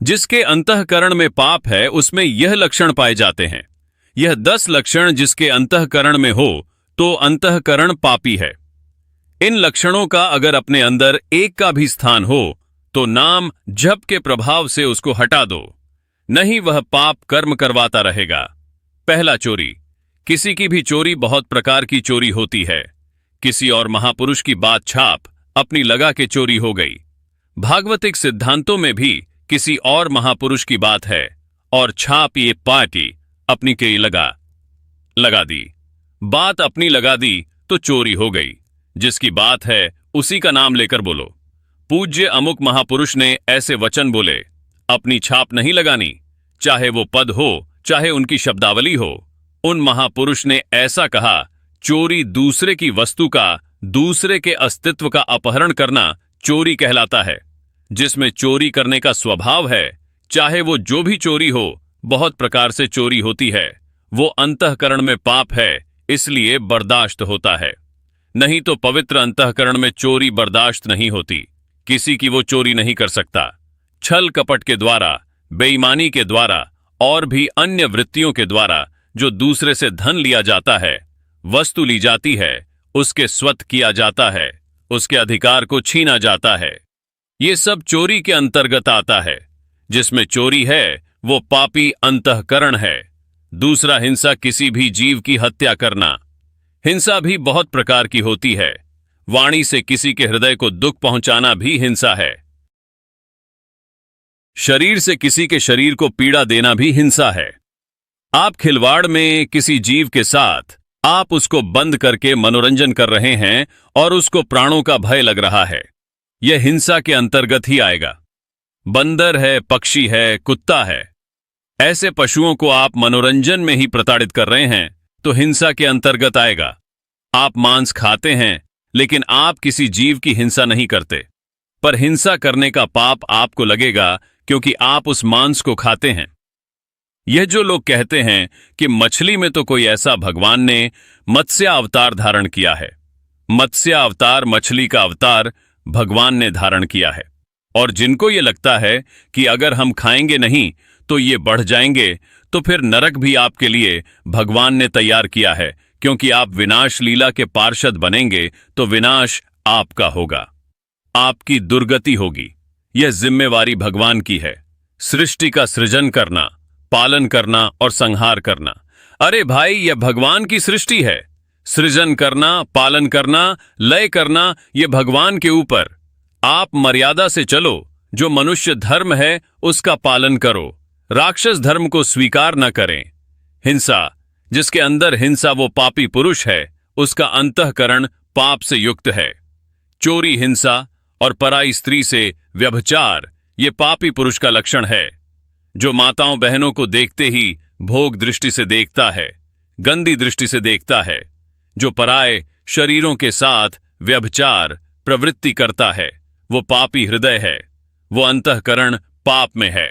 जिसके अंतःकरण में पाप है उसमें यह लक्षण पाए जाते हैं। यह 10 लक्षण जिसके अंतःकरण में हो तो अंतःकरण पापी है। इन लक्षणों का अगर अपने अंदर एक का भी स्थान हो तो नाम जप के प्रभाव से उसको हटा दो, नहीं वह पाप कर्म करवाता रहेगा। पहला, चोरी। किसी की भी चोरी बहुत प्रकार की चोरी होती है। किसी और महापुरुष की बात छाप अपनी लगा के चोरी हो गई। भागवतिक सिद्धांतों में भी किसी और महापुरुष की बात है और छाप ये पार्टी अपनी के लगा दी। बात अपनी लगा दी तो चोरी हो गई। जिसकी बात है उसी का नाम लेकर बोलो। पूज्य अमुक महापुरुष ने ऐसे वचन बोले, अपनी छाप नहीं लगानी, चाहे वो पद हो चाहे उनकी शब्दावली हो। उन महापुरुष ने ऐसा कहा। चोरी दूसरे की वस्तु का, दूसरे के अस्तित्व का अपहरण करना चोरी कहलाता है। जिसमें चोरी करने का स्वभाव है, चाहे वो जो भी चोरी हो, बहुत प्रकार से चोरी होती है, वो अंतःकरण में पाप है, इसलिए बर्दाश्त होता है। नहीं तो पवित्र अंतःकरण में चोरी बर्दाश्त नहीं होती। किसी की वो चोरी नहीं कर सकता। छल कपट के द्वारा, बेईमानी के द्वारा और भी अन्य वृत्तियों के द्वारा जो दूसरे से धन लिया जाता है, वस्तु ली जाती है, उसके स्वत किया जाता है, उसके अधिकार को छीना जाता है, ये सब चोरी के अंतर्गत आता है। जिसमें चोरी है वो पापी अंतःकरण है। दूसरा, हिंसा, किसी भी जीव की हत्या करना। हिंसा भी बहुत प्रकार की होती है। वाणी से किसी के हृदय को दुख पहुंचाना भी हिंसा है। शरीर से किसी के शरीर को पीड़ा देना भी हिंसा है। आप खिलवाड़ में किसी जीव के साथ आप उसको बंद करके मनोरंजन कर रहे हैं और उसको प्राणों का भय लग रहा है, यह हिंसा के अंतर्गत ही आएगा। बंदर है, पक्षी है, कुत्ता है, ऐसे पशुओं को आप मनोरंजन में ही प्रताड़ित कर रहे हैं तो हिंसा के अंतर्गत आएगा। आप मांस खाते हैं लेकिन आप किसी जीव की हिंसा नहीं करते, पर हिंसा करने का पाप आपको लगेगा क्योंकि आप उस मांस को खाते हैं। यह जो लोग कहते हैं कि मछली में तो कोई ऐसा भगवान ने मत्स्य अवतार धारण किया है, मत्स्य अवतार, मछली का अवतार भगवान ने धारण किया है, और जिनको यह लगता है कि अगर हम खाएंगे नहीं तो ये बढ़ जाएंगे, तो फिर नरक भी आपके लिए भगवान ने तैयार किया है, क्योंकि आप विनाश लीला के पार्षद बनेंगे तो विनाश आपका होगा, आपकी दुर्गति होगी। यह जिम्मेवारी भगवान की है, सृष्टि का सृजन करना, पालन करना और संहार करना। अरे भाई, यह भगवान की सृष्टि है। सृजन करना, पालन करना, लय करना, यह भगवान के ऊपर। आप मर्यादा से चलो, जो मनुष्य धर्म है उसका पालन करो, राक्षस धर्म को स्वीकार न करें। हिंसा, जिसके अंदर हिंसा, वो पापी पुरुष है, उसका अंतःकरण पाप से युक्त है। चोरी, हिंसा और पराई स्त्री से व्यभिचार, ये पापी पुरुष का लक्षण है। जो माताओं बहनों को देखते ही भोग दृष्टि से देखता है, गंदी दृष्टि से देखता है, जो पराये शरीरों के साथ व्यभिचार प्रवृत्ति करता है, वो पापी हृदय है, वो अंतःकरण पाप में है।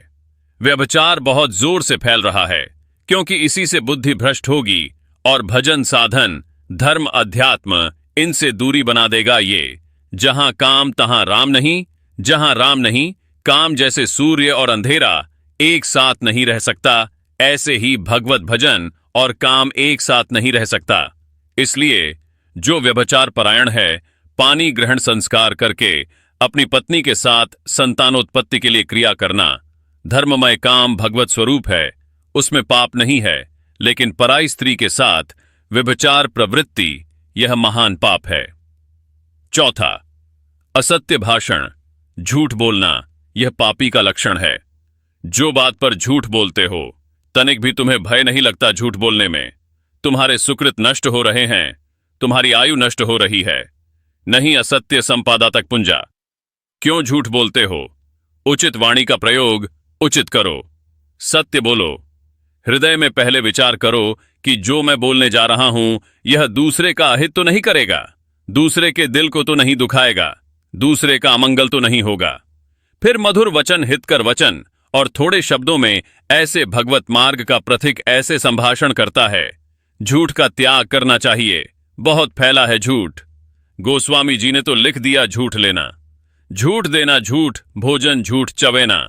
व्यभिचार बहुत जोर से फैल रहा है, क्योंकि इसी से बुद्धि भ्रष्ट होगी और भजन, साधन, धर्म, अध्यात्म, इनसे दूरी बना देगा ये। जहां काम तहां राम नहीं, जहां राम नहीं काम, जैसे सूर्य और अंधेरा एक साथ नहीं रह सकता, ऐसे ही भगवत भजन और काम एक साथ नहीं रह सकता। इसलिए जो व्यभिचार परायण है, पानी ग्रहण संस्कार करके अपनी पत्नी के साथ संतानोत्पत्ति के लिए क्रिया करना, धर्ममय काम भगवत स्वरूप है, उसमें पाप नहीं है। लेकिन पराई स्त्री के साथ व्यभिचार प्रवृत्ति, यह महान पाप है। चौथा, असत्य भाषण, झूठ बोलना, यह पापी का लक्षण है। जो बात पर झूठ बोलते हो, तनिक भी तुम्हें भय नहीं लगता झूठ बोलने में। तुम्हारे सुकृत नष्ट हो रहे हैं, तुम्हारी आयु नष्ट हो रही है। नहीं असत्य संपादातक पुंजा, क्यों झूठ बोलते हो? उचित वाणी का प्रयोग उचित करो, सत्य बोलो। हृदय में पहले विचार करो कि जो मैं बोलने जा रहा हूं यह दूसरे का अहित तो नहीं करेगा, दूसरे के दिल को तो नहीं दुखाएगा, दूसरे का अमंगल तो नहीं होगा। फिर मधुर वचन, हितकर वचन और थोड़े शब्दों में ऐसे भगवत मार्ग का प्रतीक ऐसे संभाषण करता है। झूठ का त्याग करना चाहिए, बहुत फैला है झूठ। गोस्वामी जी ने तो लिख दिया, झूठ लेना, झूठ देना, झूठ भोजन, झूठ चवेना।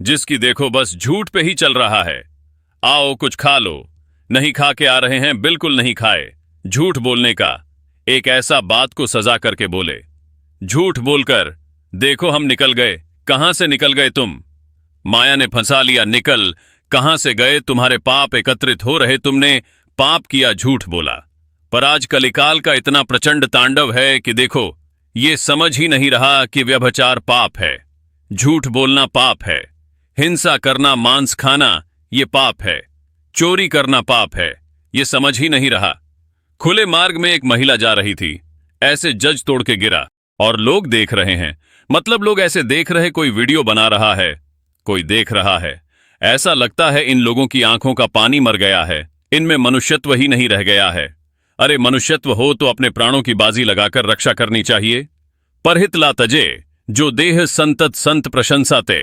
जिसकी देखो बस झूठ पे ही चल रहा है। आओ कुछ खा लो। नहीं खा के आ रहे हैं, बिल्कुल नहीं खाए। झूठ बोलने का एक ऐसा बात को सजा करके बोले। झूठ बोलकर देखो हम निकल गए। कहां से निकल गए तुम? माया ने फंसा लिया। निकल कहां से गए? तुम्हारे पाप एकत्रित हो रहे, तुमने पाप किया, झूठ बोला। पर आज कलिकाल का इतना प्रचंड तांडव है कि देखो ये समझ ही नहीं रहा कि व्यभिचार पाप है, झूठ बोलना पाप है, हिंसा करना, मांस खाना ये पाप है, चोरी करना पाप है, ये समझ ही नहीं रहा। खुले मार्ग में एक महिला जा रही थी, ऐसे जज तोड़ के गिरा और लोग देख रहे हैं। मतलब लोग ऐसे देख रहे, कोई वीडियो बना रहा है, कोई देख रहा है। ऐसा लगता है इन लोगों की आंखों का पानी मर गया है, इनमें मनुष्यत्व ही नहीं रह गया है। अरे मनुष्यत्व हो तो अपने प्राणों की बाजी लगाकर रक्षा करनी चाहिए। परहित ला तजे जो देह संतत संत प्रशंसा ते।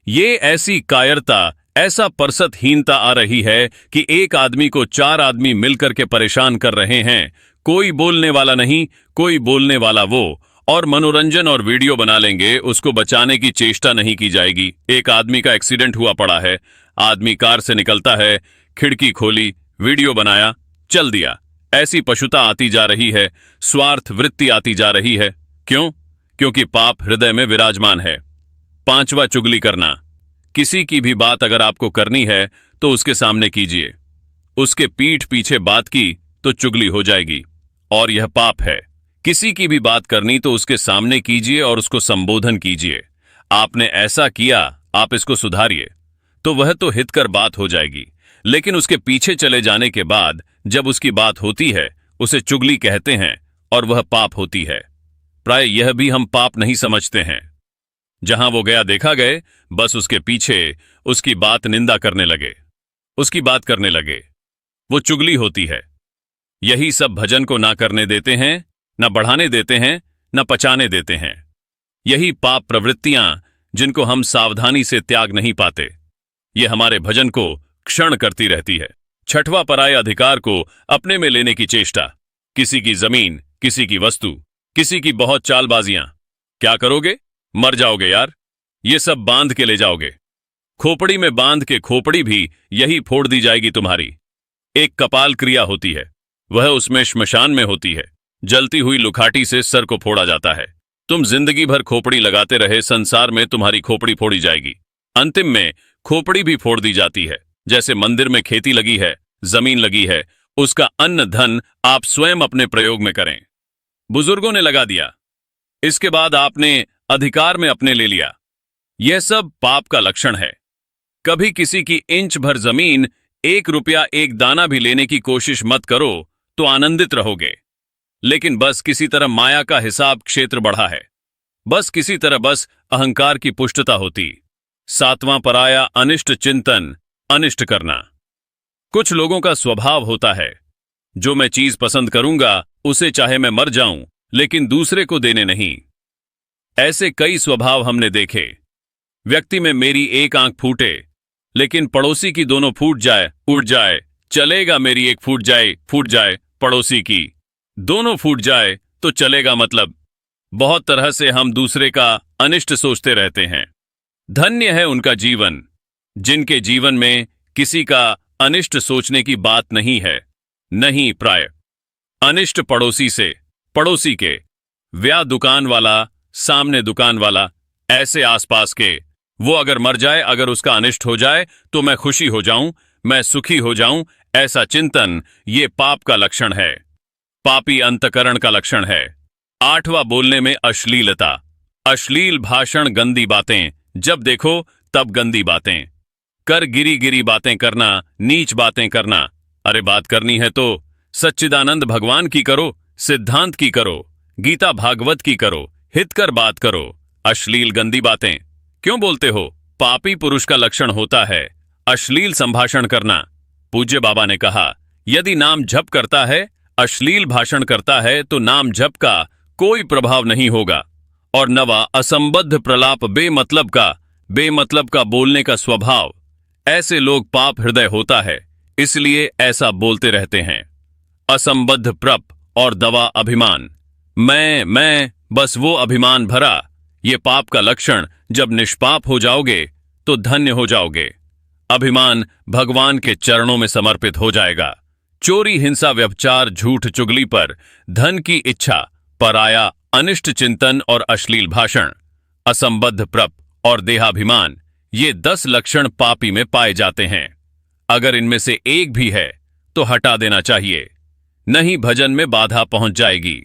ये ऐसी कायरता, ऐसा परसतहीनता आ रही है कि एक आदमी को 4 आदमी मिलकर के परेशान कर रहे हैं। कोई बोलने वाला नहीं, कोई बोलने वाला वो, और मनोरंजन और वीडियो बना लेंगे, उसको बचाने की चेष्टा नहीं की जाएगी। एक आदमी का एक्सीडेंट हुआ पड़ा है, आदमी कार से निकलता है, खिड़की खोली, वीडियो बनाया, चल दिया। ऐसी पशुता आती जा रही है, स्वार्थ वृत्ति आती जा रही है। क्यों? क्योंकि पाप हृदय में विराजमान है। 5वां, चुगली करना। किसी की भी बात अगर आपको करनी है तो उसके सामने कीजिए। उसके पीठ पीछे बात की तो चुगली हो जाएगी और यह पाप है। किसी की भी बात करनी तो उसके सामने कीजिए और उसको संबोधन कीजिए। आपने ऐसा किया, आप इसको सुधारिए, तो वह तो हितकर बात हो जाएगी। लेकिन उसके पीछे चले जाने के बाद जब उसकी बात होती है, उसे चुगली कहते हैं और वह पाप होती है। प्राय यह भी हम पाप नहीं समझते हैं। जहां वो गया देखा गए, बस उसके पीछे उसकी बात निंदा करने लगे, उसकी बात करने लगे, वो चुगली होती है। यही सब भजन को ना करने देते हैं, ना बढ़ाने देते हैं, ना पचाने देते हैं। यही पाप प्रवृत्तियां जिनको हम सावधानी से त्याग नहीं पाते, ये हमारे भजन को क्षण करती रहती है। 6वां, पराये अधिकार को अपने में लेने की चेष्टा। किसी की जमीन, किसी की वस्तु, किसी की बहुत चालबाजियां। क्या करोगे? मर जाओगे यार। ये सब बांध के ले जाओगे, खोपड़ी में बांध के। खोपड़ी भी यही फोड़ दी जाएगी तुम्हारी। एक कपाल क्रिया होती है, वह उसमें श्मशान में होती है। जलती हुई लुखाटी से सर को फोड़ा जाता है। तुम जिंदगी भर खोपड़ी लगाते रहे, संसार में तुम्हारी खोपड़ी फोड़ी जाएगी। अंतिम में खोपड़ी भी फोड़ दी जाती है। जैसे मंदिर में खेती लगी है, जमीन लगी है, उसका अन्न धन आप स्वयं अपने प्रयोग में करें। बुजुर्गों ने लगा दिया, इसके बाद आपने अधिकार में अपने ले लिया। यह सब पाप का लक्षण है। कभी किसी की इंच भर जमीन, 1 रुपया, 1 दाना भी लेने की कोशिश मत करो तो आनंदित रहोगे। लेकिन बस किसी तरह माया का हिसाब क्षेत्र बढ़ा है, बस किसी तरह, बस अहंकार की पुष्टता होती। 7वां, पराया अनिष्ट चिंतन, अनिष्ट करना। कुछ लोगों का स्वभाव होता है, जो मैं चीज पसंद करूंगा उसे चाहे मैं मर जाऊं, लेकिन दूसरे को देने नहीं। ऐसे कई स्वभाव हमने देखे। व्यक्ति में मेरी एक आंख फूटे, लेकिन पड़ोसी की दोनों फूट जाए, उड़ जाए, चलेगा। मेरी एक फूट जाए, पड़ोसी की दोनों फूट जाए तो चलेगा। मतलब बहुत तरह से हम दूसरे का अनिष्ट सोचते रहते हैं। धन्य है उनका जीवन, जिनके जीवन में किसी का अनिष्ट सोचने की बात नहीं है। नहीं, प्राय अनिष्ट पड़ोसी से, पड़ोसी के, व्या दुकान वाला, सामने दुकान वाला, ऐसे आसपास के, वो अगर मर जाए, अगर उसका अनिष्ट हो जाए तो मैं खुशी हो जाऊं, मैं सुखी हो जाऊं, ऐसा चिंतन ये पाप का लक्षण है, पापी अंतकरण का लक्षण है। 8वां, बोलने में अश्लीलता। अश्लील भाषण, गंदी बातें, जब देखो तब गंदी बातें, कर गिरी गिरी बातें करना, नीच बातें करना। अरे बात करनी है तो सच्चिदानंद भगवान की करो, सिद्धांत की करो, गीता भागवत की करो, हितकर बात करो। अश्लील गंदी बातें क्यों बोलते हो? पापी पुरुष का लक्षण होता है अश्लील संभाषण करना। पूज्य बाबा ने कहा, यदि नाम जप करता है, अश्लील भाषण करता है तो नाम जप का कोई प्रभाव नहीं होगा। और 9वां, असंबद्ध प्रलाप, बेमतलब का बोलने का स्वभाव। ऐसे लोग पाप हृदय होता है, इसलिए ऐसा बोलते रहते हैं। असंबद्ध प्रप और दवा अभिमान, मैं, बस वो अभिमान भरा, ये पाप का लक्षण। जब निष्पाप हो जाओगे तो धन्य हो जाओगे। अभिमान भगवान के चरणों में समर्पित हो जाएगा। चोरी, हिंसा, व्यभिचार, झूठ, चुगली पर, धन की इच्छा, पराया, अनिष्ट चिंतन और अश्लील भाषण, असंबद्ध प्रप और देहाभिमान, ये 10 लक्षण पापी में पाए जाते हैं। अगर इनमें से एक भी है तो हटा देना चाहिए, नहीं भजन में बाधा पहुंच जाएगी।